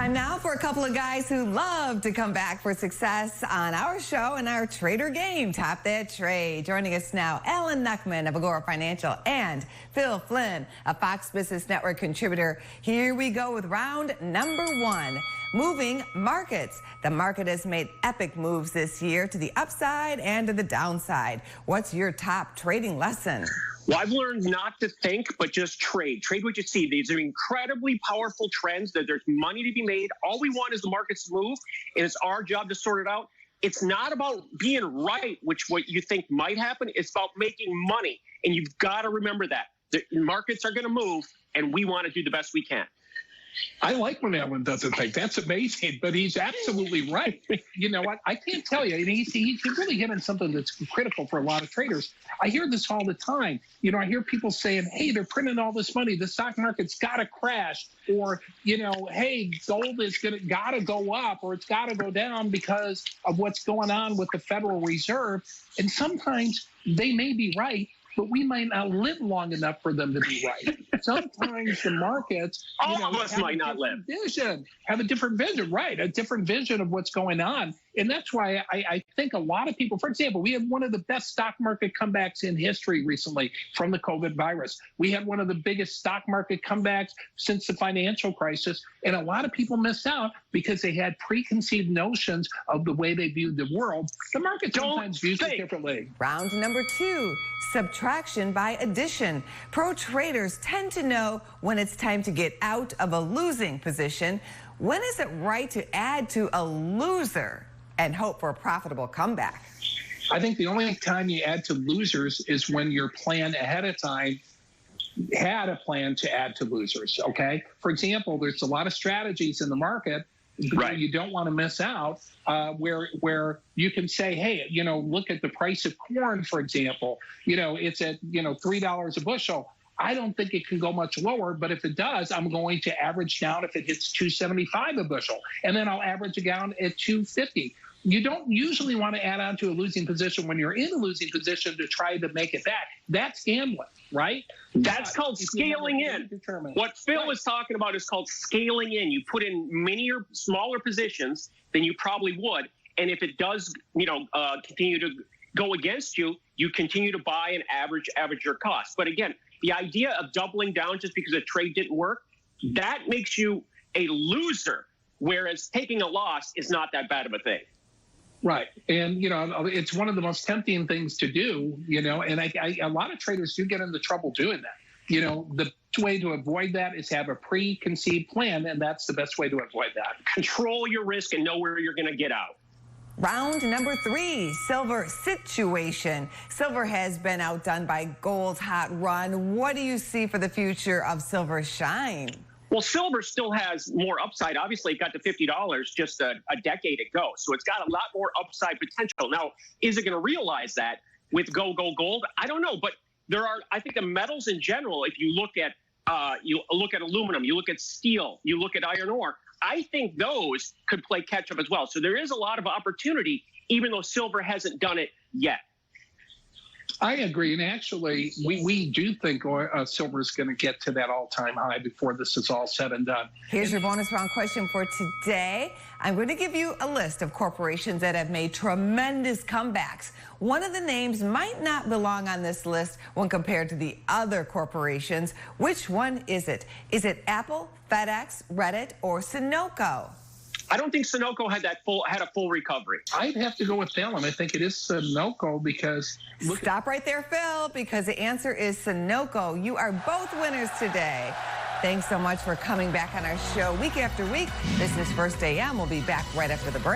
Time now for a couple of guys who love to come back for success on our show and our trader game, Top That Trade. Joining us now, Alan Nuckman of Agora Financial and Phil Flynn, a Fox Business Network contributor. Here we go with round number one, moving markets. The market has made epic moves this year to the upside and to the downside. What's your top trading lesson? Well, I've learned not to think, but just trade. Trade what you see. These are incredibly powerful trends that there's money to be made. All we want is the markets to move, and it's our job to sort it out. It's not about being right, which what you think might happen. It's about making money, and you've got to remember that. The markets are going to move, and we want to do the best we can. I like when Alan doesn't think. That's amazing, but he's absolutely right. You know what? I can't tell you. And he's really hitting something that's critical for a lot of traders. I hear this all the time. You know, I hear people saying, hey, they're printing all this money. The stock market's got to crash. Or, you know, hey, gold is got to go up or it's got to go down because of what's going on with the Federal Reserve. And sometimes they may be right, but we might not live long enough for them to be right. Sometimes the markets, all of us might not live. Have a different vision, right? A different vision of what's going on. And that's why I think a lot of people, for example, we had one of the best stock market comebacks in history recently from the COVID virus. We had one of the biggest stock market comebacks since the financial crisis. And a lot of people missed out because they had preconceived notions of the way they viewed the world. The market sometimes views it differently. Round number two, subtraction by addition. Pro traders tend to know when it's time to get out of a losing position. When is it right to add to a loser and hope for a profitable comeback? I think the only time you add to losers is when your plan ahead of time had a plan to add to losers, okay? For example, there's a lot of strategies in the market that you don't want to miss out, where you can say, hey, you know, look at the price of corn, for example. You know, it's at, you know, $3 a bushel. I don't think it can go much lower, but if it does, I'm going to average down if it hits $2.75 a bushel, and then I'll average it down at $2.50. You don't usually want to add on to a losing position when you're in a losing position to try to make it back. That's gambling, right? That's called scaling in. What Phil is talking about is called scaling in. You put in many smaller positions than you probably would, and if it does, you know, continue to go against you, you continue to buy and average your cost. But again, the idea of doubling down just because a trade didn't work, that makes you a loser, whereas taking a loss is not that bad of a thing. Right. And, you know, it's one of the most tempting things to do, you know, and a lot of traders do get into trouble doing that. You know, the way to avoid that is have a preconceived plan, and that's the best way to avoid that. Control your risk and know where you're going to get out. Round number three, silver situation. Silver has been outdone by gold's hot run. What do you see for the future of silver's shine? Well, silver still has more upside. Obviously, it got to $50 just a decade ago, so it's got a lot more upside potential. Now, is it going to realize that with gold? I don't know, but there are, I think, the metals in general. If you look at aluminum, you look at steel, you look at iron ore, I think those could play catch up as well. So there is a lot of opportunity, even though silver hasn't done it yet. I agree. And actually, we do think silver is going to get to that all-time high before this is all said and done. Here's your bonus round question for today. I'm going to give you a list of corporations that have made tremendous comebacks. One of the names might not belong on this list when compared to the other corporations. Which one is it? Is it Apple, FedEx, Reddit, or Sunoco? I don't think Sunoco had a full recovery. I'd have to go with Alan. I think it is Sunoco because... Stop right there, Phil, because the answer is Sunoco. You are both winners today. Thanks so much for coming back on our show week after week. This is First AM. We'll be back right after the break.